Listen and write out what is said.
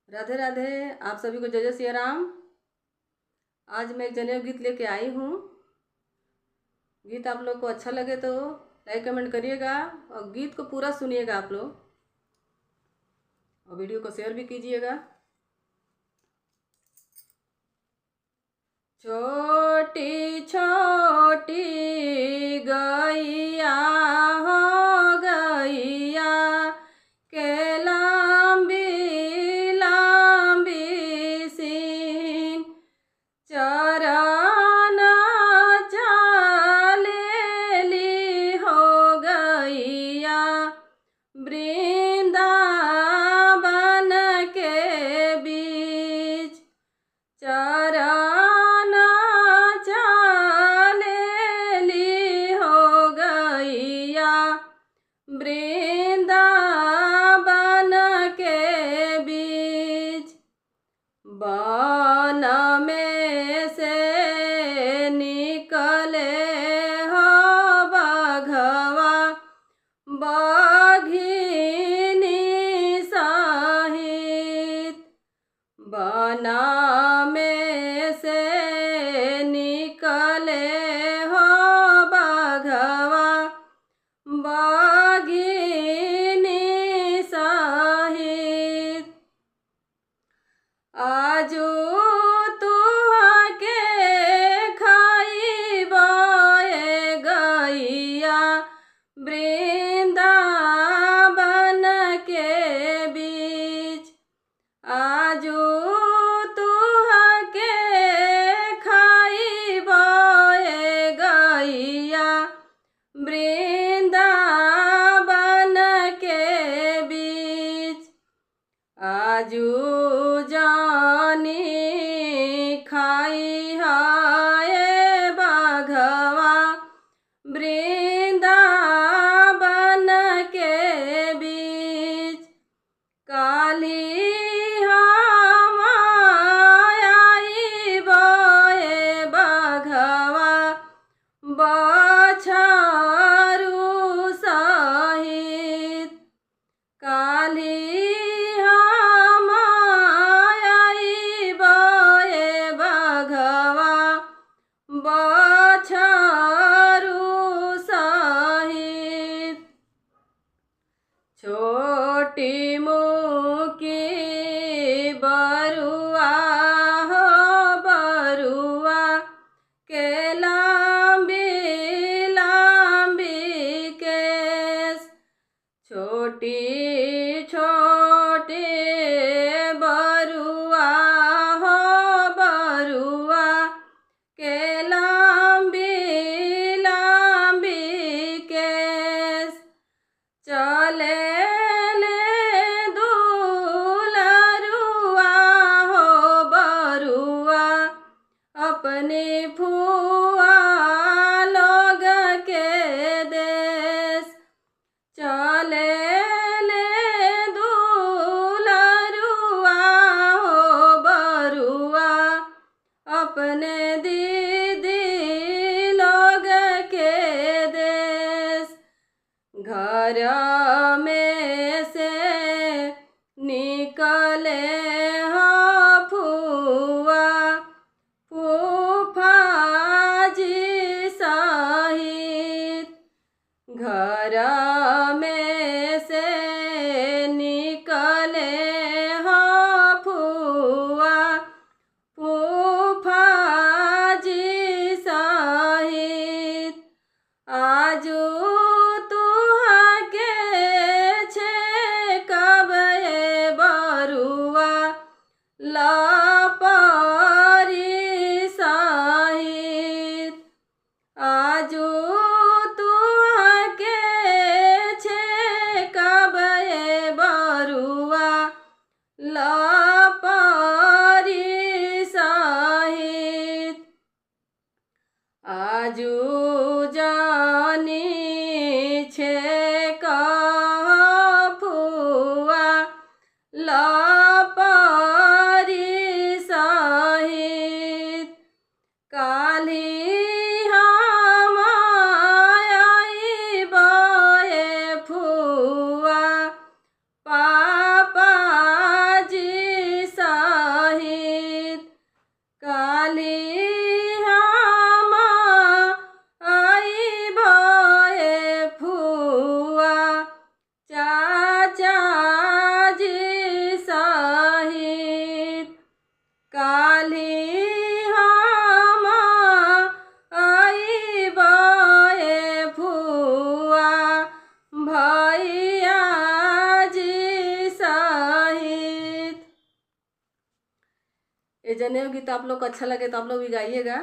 राधे राधे। आप सभी को जय जय सिया राम। आज मैं एक जनेऊ गीत लेके आई हूँ। गीत आप लोग को अच्छा लगे तो लाइक कमेंट करिएगा और गीत को पूरा सुनिएगा आप लोग, और वीडियो को शेयर भी कीजिएगा। छोटी छोटी गैया हो गैया के लंबी लंबी सींग, चरण चलेली हो गैया वृंदावन के बीच। चरण चलेली हो गैया वृंदावन के बीच। वन में से निकले हो बघवा बघिनी सहित। बना में से निकले हो बघवा बघिनी सहित। आजू तुहके खाइबे गैया वृंदावन के बीच। आजू तुहके खाइबे गैया वृंदावन के बीच। आजू जानी खाई हाय बघवा वृंदावन के बीच। काली हम आइबे बघवा बछरू सहित। काली हम आइबे बघवा बछरू सहित। छोटी मुकी बरुआ हो बरुआ के लंबी लंबी केस। छोटी छोटी बरुआ हो बरुआ के लंबी लंबी केस। चले ले दुलरुआ हो बरुआ अपने फुआ लोग के देश। चले ले दुलरुआ हो बरुआ अपने दीदी लोग के देश। घर में से निकले हो फुआ फूफा जी सहित। घर में से निकले हो फुआ फूफा जी सहित। आजू तुहके छे कबे बरुआ काली हम आई बाए फुआ भैया जी सहित। ये जनेऊ गीत आप लोग को अच्छा लगे तो आप लोग भी गाइएगा।